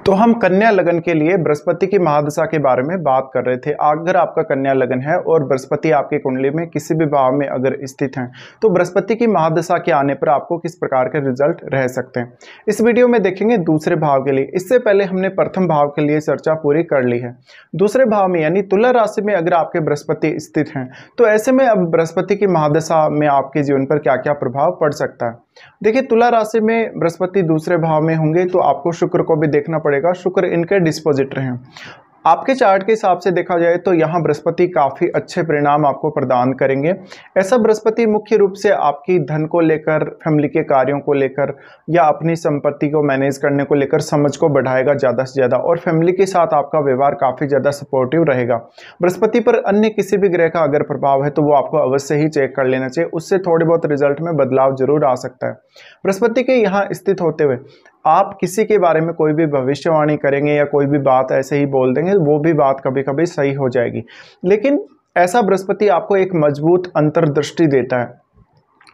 तो हम कन्या लगन के लिए बृहस्पति की महादशा के बारे में बात कर रहे थे। अगर आपका कन्या लगन है और बृहस्पति आपकी कुंडली में किसी भी भाव में अगर स्थित हैं तो बृहस्पति की महादशा के आने पर आपको किस प्रकार के रिजल्ट रह सकते हैं, इस वीडियो में देखेंगे दूसरे भाव के लिए। इससे पहले हमने प्रथम भाव के लिए चर्चा पूरी कर ली है। दूसरे भाव में यानी तुला राशि में अगर आपके बृहस्पति स्थित हैं तो ऐसे में अब बृहस्पति की महादशा में आपके जीवन पर क्या क्या प्रभाव पड़ सकता है। देखिए, तुला राशि में बृहस्पति दूसरे भाव में होंगे तो आपको शुक्र को भी देखना पड़ेगा। शुक्र इनके डिस्पोजिटर हैं। आपके चार्ट के हिसाब से देखा जाए तो यहाँ बृहस्पति काफ़ी अच्छे परिणाम आपको प्रदान करेंगे। ऐसा बृहस्पति मुख्य रूप से आपकी धन को लेकर, फैमिली के कार्यों को लेकर या अपनी संपत्ति को मैनेज करने को लेकर समझ को बढ़ाएगा ज़्यादा से ज़्यादा, और फैमिली के साथ आपका व्यवहार काफ़ी ज़्यादा सपोर्टिव रहेगा। बृहस्पति पर अन्य किसी भी ग्रह का अगर प्रभाव है तो वो आपको अवश्य ही चेक कर लेना चाहिए, उससे थोड़े बहुत रिजल्ट में बदलाव जरूर आ सकता है। बृहस्पति के यहाँ स्थित होते हुए आप किसी के बारे में कोई भी भविष्यवाणी करेंगे या कोई भी बात ऐसे ही बोल देंगे, वो भी बात कभी कभी सही हो जाएगी। लेकिन ऐसा बृहस्पति आपको एक मजबूत अंतर्दृष्टि देता है,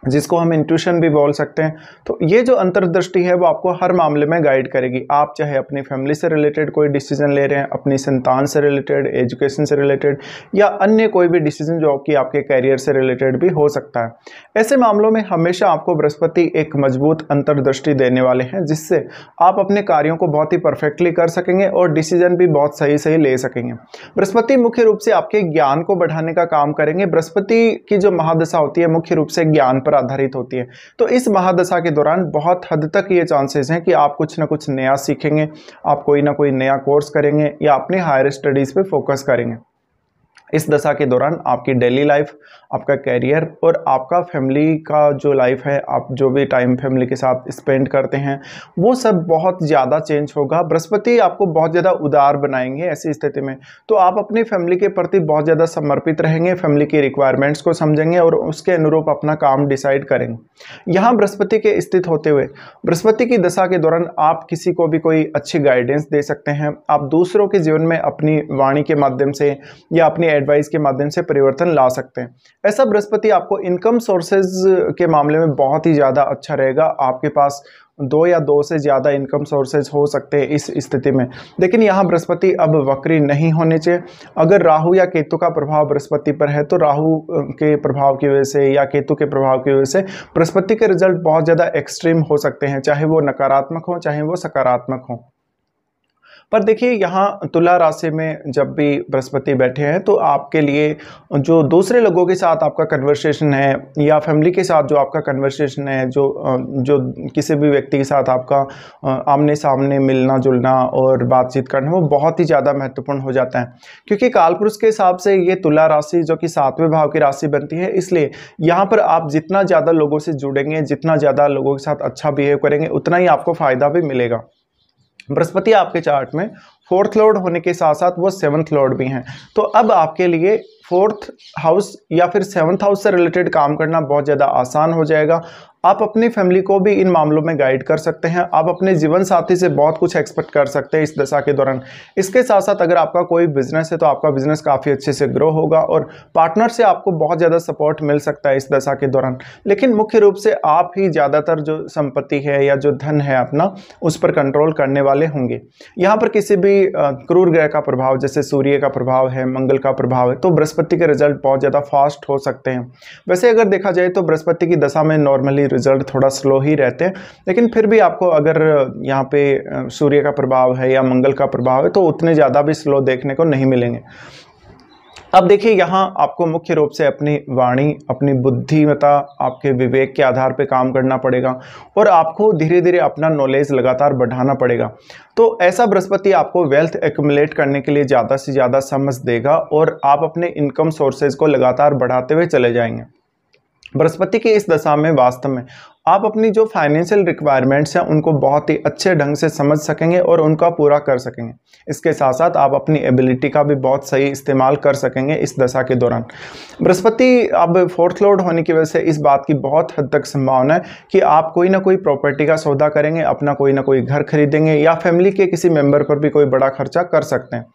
जिसको हम इंट्यूशन भी बोल सकते हैं। तो ये जो अंतर्दृष्टि है वो आपको हर मामले में गाइड करेगी। आप चाहे अपनी फैमिली से रिलेटेड कोई डिसीजन ले रहे हैं, अपनी संतान से रिलेटेड, एजुकेशन से रिलेटेड या अन्य कोई भी डिसीजन जो कि आपके कैरियर से रिलेटेड भी हो सकता है। ऐसे मामलों में हमेशा आपको बृहस्पति एक मजबूत अंतर्दृष्टि देने वाले हैं, जिससे आप अपने कार्यों को बहुत ही परफेक्टली कर सकेंगे और डिसीजन भी बहुत सही सही ले सकेंगे। बृहस्पति मुख्य रूप से आपके ज्ञान को बढ़ाने का काम करेंगे। बृहस्पति की जो महादशा होती है मुख्य रूप से ज्ञान आधारित होती है। तो इस महादशा के दौरान बहुत हद तक ये चांसेस हैं कि आप कुछ ना कुछ नया सीखेंगे, आप कोई ना कोई नया कोर्स करेंगे या अपने हायर स्टडीज पे फोकस करेंगे। इस दशा के दौरान आपकी डेली लाइफ, आपका कैरियर और आपका फैमिली का जो लाइफ है, आप जो भी टाइम फैमिली के साथ स्पेंड करते हैं वो सब बहुत ज़्यादा चेंज होगा। बृहस्पति आपको बहुत ज़्यादा उदार बनाएंगे। ऐसी स्थिति में तो आप अपनी फैमिली के प्रति बहुत ज़्यादा समर्पित रहेंगे, फैमिली की रिक्वायरमेंट्स को समझेंगे और उसके अनुरूप अपना काम डिसाइड करेंगे। यहाँ बृहस्पति के स्थित होते हुए बृहस्पति की दशा के दौरान आप किसी को भी कोई अच्छी गाइडेंस दे सकते हैं। आप दूसरों के जीवन में अपनी वाणी के माध्यम से या अपनी एडवाइस के माध्यम से परिवर्तन ला सकते हैं। ऐसा बृहस्पति आपको इनकम सोर्सेज के मामले में बहुत ही ज़्यादा अच्छा रहेगा। आपके पास 2 या 2 से ज़्यादा इनकम सोर्सेज हो सकते हैं इस स्थिति में। लेकिन यहाँ बृहस्पति अब वक्री नहीं होने चाहिए। अगर राहु या केतु का प्रभाव बृहस्पति पर है तो राहु के प्रभाव की वजह से या केतु के प्रभाव की वजह से बृहस्पति के रिजल्ट बहुत ज़्यादा एक्सट्रीम हो सकते हैं, चाहे वो नकारात्मक हो चाहे वो सकारात्मक हो। पर देखिए, यहाँ तुला राशि में जब भी बृहस्पति बैठे हैं तो आपके लिए जो दूसरे लोगों के साथ आपका कन्वर्सेशन है या फैमिली के साथ जो आपका कन्वर्सेशन है, जो किसी भी व्यक्ति के साथ आपका आमने सामने मिलना जुलना और बातचीत करना, वो बहुत ही ज़्यादा महत्वपूर्ण हो जाता है। क्योंकि कालपुरुष के हिसाब से ये तुला राशि जो कि 7वें भाव की राशि बनती है, इसलिए यहाँ पर आप जितना ज़्यादा लोगों से जुड़ेंगे, जितना ज़्यादा लोगों के साथ अच्छा बिहेव करेंगे, उतना ही आपको फ़ायदा भी मिलेगा। बृहस्पति आपके चार्ट में 4th लॉर्ड होने के साथ साथ वो 7th लॉर्ड भी हैं। तो अब आपके लिए 4th हाउस या फिर 7th हाउस से रिलेटेड काम करना बहुत ज़्यादा आसान हो जाएगा। आप अपनी फैमिली को भी इन मामलों में गाइड कर सकते हैं। आप अपने जीवन साथी से बहुत कुछ एक्सपेक्ट कर सकते हैं इस दशा के दौरान। इसके साथ साथ अगर आपका कोई बिजनेस है तो आपका बिजनेस काफ़ी अच्छे से ग्रो होगा और पार्टनर से आपको बहुत ज़्यादा सपोर्ट मिल सकता है इस दशा के दौरान। लेकिन मुख्य रूप से आप ही ज़्यादातर जो संपत्ति है या जो धन है अपना, उस पर कंट्रोल करने वाले होंगे। यहाँ पर किसी भी क्रूर ग्रह का प्रभाव, जैसे सूर्य का प्रभाव है, मंगल का प्रभाव है, तो बृहस्पति के रिजल्ट बहुत ज़्यादा फास्ट हो सकते हैं। वैसे अगर देखा जाए तो बृहस्पति की दशा में नॉर्मली रिजल्ट थोड़ा स्लो ही रहते हैं, लेकिन फिर भी आपको अगर यहाँ पे सूर्य का प्रभाव है या मंगल का प्रभाव है तो उतने ज़्यादा भी स्लो देखने को नहीं मिलेंगे। अब देखिए, यहाँ आपको मुख्य रूप से अपनी वाणी, अपनी बुद्धिमत्ता, आपके विवेक के आधार पे काम करना पड़ेगा और आपको धीरे धीरे अपना नॉलेज लगातार बढ़ाना पड़ेगा। तो ऐसा बृहस्पति आपको वेल्थ एक्युमुलेट करने के लिए ज़्यादा से ज़्यादा समझ देगा और आप अपने इनकम सोर्सेज को लगातार बढ़ाते हुए चले जाएंगे। बृहस्पति की इस दशा में वास्तव में आप अपनी जो फाइनेंशियल रिक्वायरमेंट्स हैं उनको बहुत ही अच्छे ढंग से समझ सकेंगे और उनका पूरा कर सकेंगे। इसके साथ साथ आप अपनी एबिलिटी का भी बहुत सही इस्तेमाल कर सकेंगे इस दशा के दौरान। बृहस्पति अब 4th लॉर्ड होने की वजह से इस बात की बहुत हद तक संभावना है कि आप कोई ना कोई प्रॉपर्टी का सौदा करेंगे, अपना कोई ना कोई घर खरीदेंगे या फैमिली के किसी मेंबर पर भी कोई बड़ा खर्चा कर सकते हैं।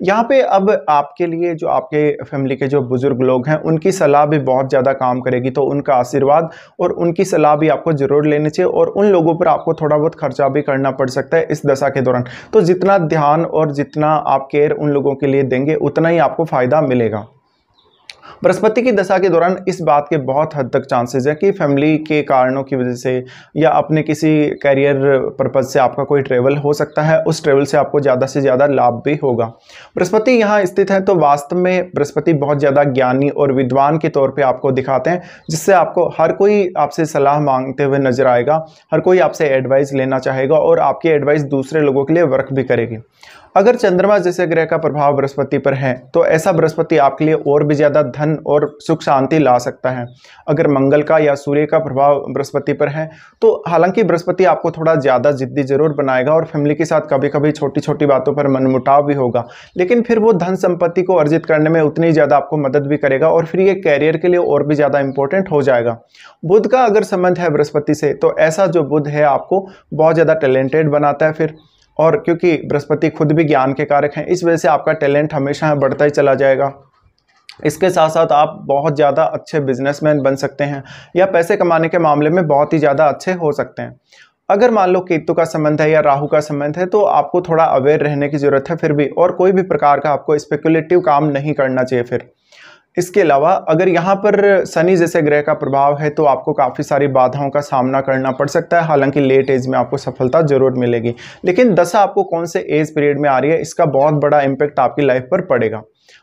यहाँ पे अब आपके लिए जो आपके फैमिली के जो बुजुर्ग लोग हैं उनकी सलाह भी बहुत ज़्यादा काम करेगी, तो उनका आशीर्वाद और उनकी सलाह भी आपको आपको जरूर लेनी चाहिए और उन लोगों पर आपको थोड़ा बहुत खर्चा भी करना पड़ सकता है इस दशा के दौरान। तो जितना ध्यान और जितना आप केयर उन लोगों के लिए देंगे उतना ही आपको फायदा मिलेगा। बृहस्पति की दशा के दौरान इस बात के बहुत हद तक चांसेस है कि फैमिली के कारणों की वजह से या अपने किसी कैरियर पर्पज से आपका कोई ट्रेवल हो सकता है, उस ट्रेवल से आपको ज़्यादा से ज़्यादा लाभ भी होगा। बृहस्पति यहाँ स्थित है तो वास्तव में बृहस्पति बहुत ज़्यादा ज्ञानी और विद्वान के तौर पर आपको दिखाते हैं, जिससे आपको हर कोई आपसे सलाह मांगते हुए नजर आएगा, हर कोई आपसे एडवाइस लेना चाहेगा और आपकी एडवाइस दूसरे लोगों के लिए वर्क भी करेगी। अगर चंद्रमा जैसे ग्रह का प्रभाव बृहस्पति पर है तो ऐसा बृहस्पति आपके लिए और भी ज़्यादा धन और सुख शांति ला सकता है। अगर मंगल का या सूर्य का प्रभाव बृहस्पति पर है तो हालांकि बृहस्पति आपको थोड़ा ज़्यादा जिद्दी जरूर बनाएगा और फैमिली के साथ कभी कभी छोटी छोटी बातों पर मनमुटाव भी होगा, लेकिन फिर वो धन संपत्ति को अर्जित करने में उतनी ज़्यादा आपको मदद भी करेगा और फिर ये कैरियर के लिए और भी ज़्यादा इंपॉर्टेंट हो जाएगा। बुध का अगर संबंध है बृहस्पति से तो ऐसा जो बुध है आपको बहुत ज़्यादा टैलेंटेड बनाता है फिर, और क्योंकि बृहस्पति खुद भी ज्ञान के कारक हैं इस वजह से आपका टैलेंट हमेशा बढ़ता ही चला जाएगा। इसके साथ साथ आप बहुत ज़्यादा अच्छे बिजनेसमैन बन सकते हैं या पैसे कमाने के मामले में बहुत ही ज़्यादा अच्छे हो सकते हैं। अगर मान लो केतु का संबंध है या राहु का संबंध है तो आपको थोड़ा अवेयर रहने की ज़रूरत है फिर भी, और कोई भी प्रकार का आपको स्पेकुलेटिव काम नहीं करना चाहिए फिर। इसके अलावा अगर यहाँ पर शनि जैसे ग्रह का प्रभाव है तो आपको काफ़ी सारी बाधाओं का सामना करना पड़ सकता है, हालांकि लेट एज में आपको सफलता जरूर मिलेगी, लेकिन दशा आपको कौन से एज पीरियड में आ रही है इसका बहुत बड़ा इम्पैक्ट आपकी लाइफ पर पड़ेगा।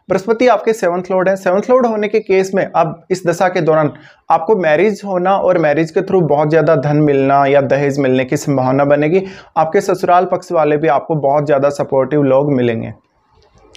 बृहस्पति आपके 7th लॉर्ड है। 7th लॉर्ड होने के केस में अब इस दशा के दौरान आपको मैरिज होना और मैरिज के थ्रू बहुत ज़्यादा धन मिलना या दहेज मिलने की संभावना बनेगी। आपके ससुराल पक्ष वाले भी आपको बहुत ज़्यादा सपोर्टिव लोग मिलेंगे,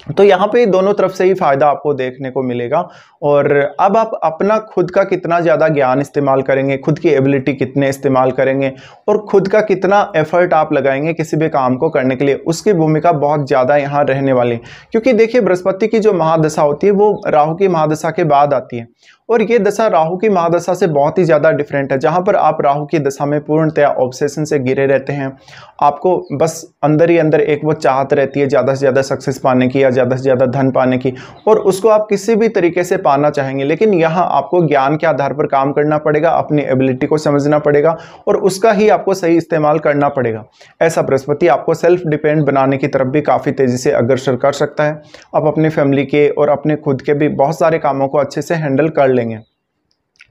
तो यहाँ पे दोनों तरफ से ही फायदा आपको देखने को मिलेगा। और अब आप अपना खुद का कितना ज़्यादा ज्ञान इस्तेमाल करेंगे, खुद की एबिलिटी कितने इस्तेमाल करेंगे और खुद का कितना एफर्ट आप लगाएंगे किसी भी काम को करने के लिए, उसकी भूमिका बहुत ज़्यादा यहाँ रहने वाली। क्योंकि देखिए बृहस्पति की जो महादशा होती है वो राहु की महादशा के बाद आती है और ये दशा राहु की महादशा से बहुत ही ज़्यादा डिफरेंट है, जहाँ पर आप राहु की दशा में पूर्णतया ऑब्सेशन से घिरे रहते हैं। आपको बस अंदर ही अंदर एक वो चाहत रहती है ज़्यादा से ज़्यादा सक्सेस पाने की या ज़्यादा से ज़्यादा धन पाने की, और उसको आप किसी भी तरीके से पाना चाहेंगे, लेकिन यहाँ आपको ज्ञान के आधार पर काम करना पड़ेगा, अपनी एबिलिटी को समझना पड़ेगा और उसका ही आपको सही इस्तेमाल करना पड़ेगा। ऐसा बृहस्पति आपको सेल्फ डिपेंड बनाने की तरफ भी काफ़ी तेज़ी से अग्रसर कर सकता है। आप अपनी फैमिली के और अपने खुद के भी बहुत सारे कामों को अच्छे से हैंडल कर लेंगे।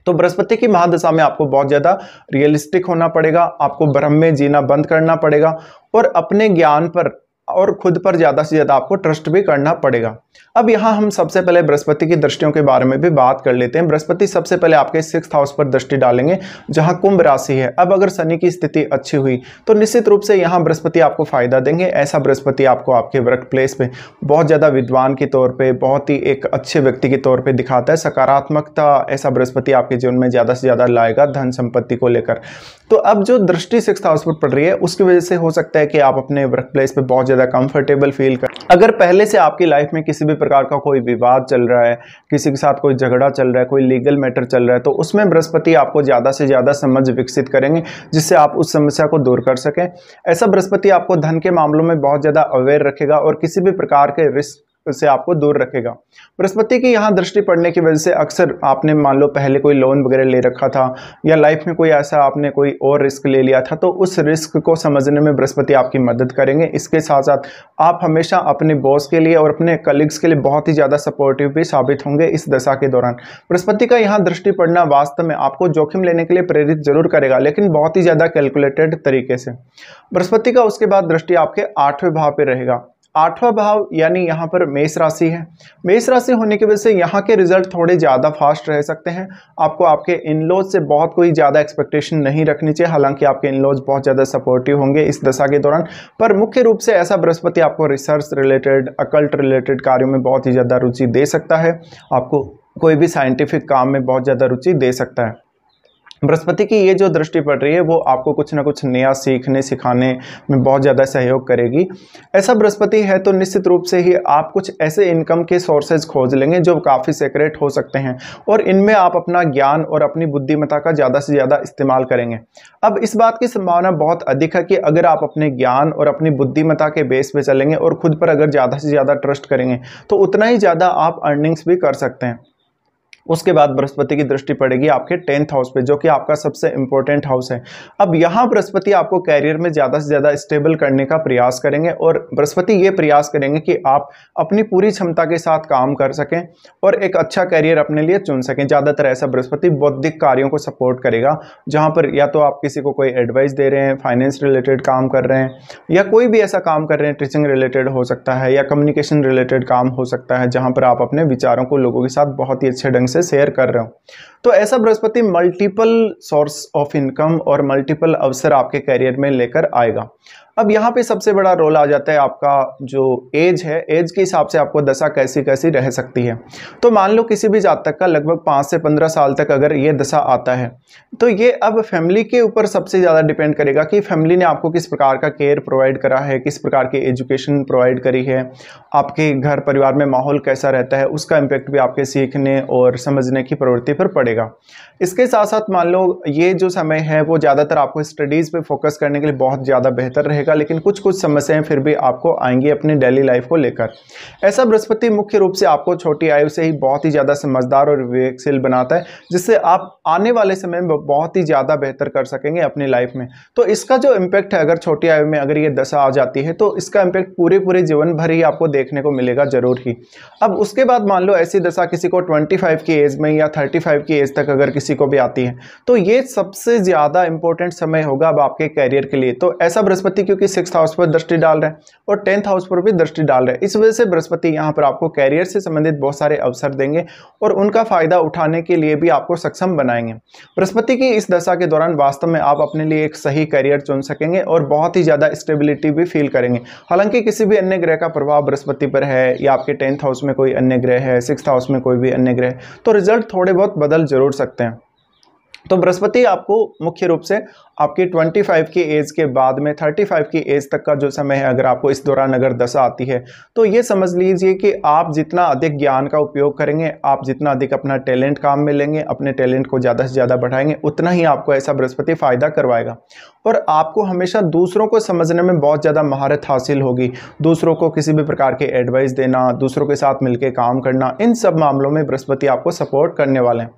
तो बृहस्पति की महादशा में आपको बहुत ज़्यादा रियलिस्टिक होना पड़ेगा, आपको भ्रम में जीना बंद करना पड़ेगा और अपने ज्ञान पर और खुद पर ज़्यादा से ज़्यादा आपको ट्रस्ट भी करना पड़ेगा। अब यहाँ हम सबसे पहले बृहस्पति की दृष्टियों के बारे में भी बात कर लेते हैं। बृहस्पति सबसे पहले आपके 6th हाउस पर दृष्टि डालेंगे जहाँ कुंभ राशि है। अब अगर शनि की स्थिति अच्छी हुई तो निश्चित रूप से यहाँ बृहस्पति आपको फायदा देंगे। ऐसा बृहस्पति आपको आपके वर्क प्लेस पे बहुत ज़्यादा विद्वान के तौर पर, बहुत ही एक अच्छे व्यक्ति के तौर पर दिखाता है। सकारात्मकता ऐसा बृहस्पति आपके जीवन में ज़्यादा से ज़्यादा लाएगा धन संपत्ति को लेकर। तो अब जो दृष्टि 6th हाउस पर पड़ रही है उसकी वजह से हो सकता है कि आप अपने वर्क प्लेस पे बहुत ज़्यादा कंफर्टेबल फील करें। अगर पहले से आपकी लाइफ में किसी भी प्रकार का कोई विवाद चल रहा है, किसी के साथ कोई झगड़ा चल रहा है, कोई लीगल मैटर चल रहा है, तो उसमें बृहस्पति आपको ज़्यादा से ज़्यादा समझ विकसित करेंगे जिससे आप उस समस्या को दूर कर सकें। ऐसा बृहस्पति आपको धन के मामलों में बहुत ज़्यादा अवेयर रखेगा और किसी भी प्रकार के रिस्क से आपको दूर रखेगा। बृहस्पति की यहाँ दृष्टि पड़ने की वजह से अक्सर आपने मान लो पहले कोई लोन वगैरह ले रखा था या लाइफ में कोई ऐसा आपने कोई और रिस्क ले लिया था, तो उस रिस्क को समझने में बृहस्पति आपकी मदद करेंगे। इसके साथ साथ आप हमेशा अपने बॉस के लिए और अपने कलीग्स के लिए बहुत ही ज़्यादा सपोर्टिव भी साबित होंगे इस दशा के दौरान। बृहस्पति का यहाँ दृष्टि पड़ना वास्तव में आपको जोखिम लेने के लिए प्रेरित जरूर करेगा, लेकिन बहुत ही ज़्यादा कैलकुलेटेड तरीके से। बृहस्पति का उसके बाद दृष्टि आपके 8वें भाव पे रहेगा। 8वां भाव यानी यहाँ पर मेष राशि है। मेष राशि होने की वजह से यहाँ के रिजल्ट थोड़े ज़्यादा फास्ट रह सकते हैं। आपको आपके इनलॉज से बहुत कोई ज़्यादा एक्सपेक्टेशन नहीं रखनी चाहिए, हालांकि आपके इनलॉज बहुत ज़्यादा सपोर्टिव होंगे इस दशा के दौरान। पर मुख्य रूप से ऐसा बृहस्पति आपको रिसर्च रिलेटेड, अकल्ट रिलेटेड कार्यों में बहुत ही ज़्यादा रुचि दे सकता है। आपको कोई भी साइंटिफिक काम में बहुत ज़्यादा रुचि दे सकता है। बृहस्पति की ये जो दृष्टि पड़ रही है वो आपको कुछ ना कुछ नया सीखने सिखाने में बहुत ज़्यादा सहयोग करेगी। ऐसा बृहस्पति है तो निश्चित रूप से ही आप कुछ ऐसे इनकम के सोर्सेज खोज लेंगे जो काफ़ी सीक्रेट हो सकते हैं और इनमें आप अपना ज्ञान और अपनी बुद्धिमत्ता का ज़्यादा से ज़्यादा इस्तेमाल करेंगे। अब इस बात की संभावना बहुत अधिक है कि अगर आप अपने ज्ञान और अपनी बुद्धिमत्ता के बेस पे चलेंगे और खुद पर अगर ज़्यादा से ज़्यादा ट्रस्ट करेंगे तो उतना ही ज़्यादा आप अर्निंग्स भी कर सकते हैं। उसके बाद बृहस्पति की दृष्टि पड़ेगी आपके 10th हाउस पे, जो कि आपका सबसे इंपॉर्टेंट हाउस है। अब यहाँ बृहस्पति आपको कैरियर में ज़्यादा से ज़्यादा स्टेबल करने का प्रयास करेंगे, और बृहस्पति ये प्रयास करेंगे कि आप अपनी पूरी क्षमता के साथ काम कर सकें और एक अच्छा कैरियर अपने लिए चुन सकें। ज़्यादातर ऐसा बृहस्पति बौद्धिक कार्यों को सपोर्ट करेगा, जहाँ पर या तो आप किसी को कोई एडवाइस दे रहे हैं, फाइनेंस रिलेटेड काम कर रहे हैं, या कोई भी ऐसा काम कर रहे हैं, टीचिंग रिलेटेड हो सकता है या कम्युनिकेशन रिलेटेड काम हो सकता है, जहाँ पर आप अपने विचारों को लोगों के साथ बहुत ही अच्छे ढंग से शेयर कर रहे हो। तो ऐसा Brihaspati multiple source of income और मल्टीपल अवसर आपके करियर में लेकर आएगा। अब यहाँ पे सबसे बड़ा रोल आ जाता है आपका जो एज है, एज के हिसाब से आपको दशा कैसी कैसी रह सकती है। तो मान लो किसी भी जातक का लगभग 5 से 15 साल तक अगर ये दशा आता है, तो ये अब फैमिली के ऊपर सबसे ज़्यादा डिपेंड करेगा कि फैमिली ने आपको किस प्रकार का केयर प्रोवाइड करा है, किस प्रकार की एजुकेशन प्रोवाइड करी है, आपके घर परिवार में माहौल कैसा रहता है, उसका इम्पेक्ट भी आपके सीखने और समझने की प्रवृत्ति पर पड़ेगा। इसके साथ साथ मान लो ये जो समय है वो ज़्यादातर आपको स्टडीज़ पे फोकस करने के लिए बहुत ज़्यादा बेहतर रहेगा, लेकिन कुछ कुछ समस्याएं फिर भी आपको आएंगी अपनी डेली लाइफ को लेकर। ऐसा बृहस्पति मुख्य रूप से आपको छोटी आयु से ही बहुत ही ज़्यादा समझदार और विवेकशील बनाता है, जिससे आप आने वाले समय में बहुत ही ज़्यादा बेहतर कर सकेंगे अपनी लाइफ में। तो इसका जो इम्पैक्ट है, अगर छोटी आयु में अगर ये दशा आ जाती है तो इसका इम्पैक्ट पूरे जीवन भर ही आपको देखने को मिलेगा जरूर ही। अब उसके बाद मान लो ऐसी दशा किसी को 25 की एज में या 35 की एज तक अगर किसी को भी आती है, तो ये सबसे ज़्यादा इंपॉर्टेंट समय होगा अब आपके कैरियर के लिए। तो ऐसा बृहस्पति क्योंकि 6th हाउस पर दृष्टि डाल रहे हैं और 10th हाउस पर भी दृष्टि डाल रहे हैं, इस वजह से बृहस्पति यहाँ पर आपको कैरियर से संबंधित बहुत सारे अवसर देंगे और उनका फायदा उठाने के लिए भी आपको सक्षम बनाएंगे। बृहस्पति की इस दशा के दौरान वास्तव में आप अपने लिए एक सही कैरियर चुन सकेंगे और बहुत ही ज़्यादा स्टेबिलिटी भी फील करेंगे। हालांकि किसी भी अन्य ग्रह का प्रभाव बृहस्पति पर है या आपके 10th हाउस में कोई अन्य ग्रह है, 6th हाउस में कोई भी अन्य ग्रह, तो रिजल्ट थोड़े बहुत बदल जरूर सकते हैं। तो बृहस्पति आपको मुख्य रूप से आपकी 25 की एज के बाद में 35 की एज तक का जो समय है, अगर आपको इस दौरान अगर दशा आती है, तो ये समझ लीजिए कि आप जितना अधिक ज्ञान का उपयोग करेंगे, आप जितना अधिक अपना टैलेंट काम में लेंगे, अपने टैलेंट को ज़्यादा से ज़्यादा बढ़ाएंगे, उतना ही आपको ऐसा बृहस्पति फ़ायदा करवाएगा। और आपको हमेशा दूसरों को समझने में बहुत ज़्यादा महारत हासिल होगी। दूसरों को किसी भी प्रकार के एडवाइस देना, दूसरों के साथ मिलकर काम करना, इन सब मामलों में बृहस्पति आपको सपोर्ट करने वाले हैं।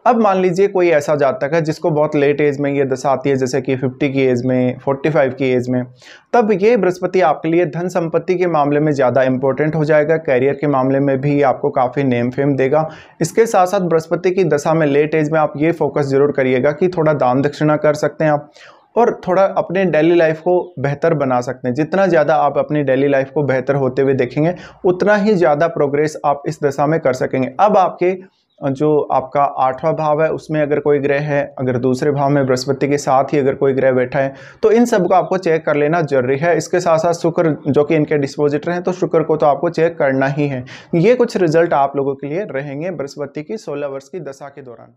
अब मान लीजिए कोई ऐसा जातक है जिसको बहुत लेट एज में ये दशा आती है, जैसे कि 50 की एज में, 45 की एज में, तब ये बृहस्पति आपके लिए धन संपत्ति के मामले में ज़्यादा इंपॉर्टेंट हो जाएगा। कैरियर के मामले में भी आपको काफ़ी नेम फेम देगा। इसके साथ साथ बृहस्पति की दशा में लेट एज में आप ये फोकस जरूर करिएगा कि थोड़ा दान दक्षिणा कर सकते हैं आप और थोड़ा अपने डेली लाइफ को बेहतर बना सकते हैं। जितना ज़्यादा आप अपनी डेली लाइफ को बेहतर होते हुए देखेंगे, उतना ही ज़्यादा प्रोग्रेस आप इस दशा में कर सकेंगे। अब आपके जो आपका 8वां भाव है उसमें अगर कोई ग्रह है, अगर दूसरे भाव में बृहस्पति के साथ ही अगर कोई ग्रह बैठा है, तो इन सब को आपको चेक कर लेना जरूरी है। इसके साथ साथ शुक्र जो कि इनके डिस्पोजिटर हैं, तो शुक्र को तो आपको चेक करना ही है। ये कुछ रिजल्ट आप लोगों के लिए रहेंगे बृहस्पति की 16 वर्ष की दशा के दौरान।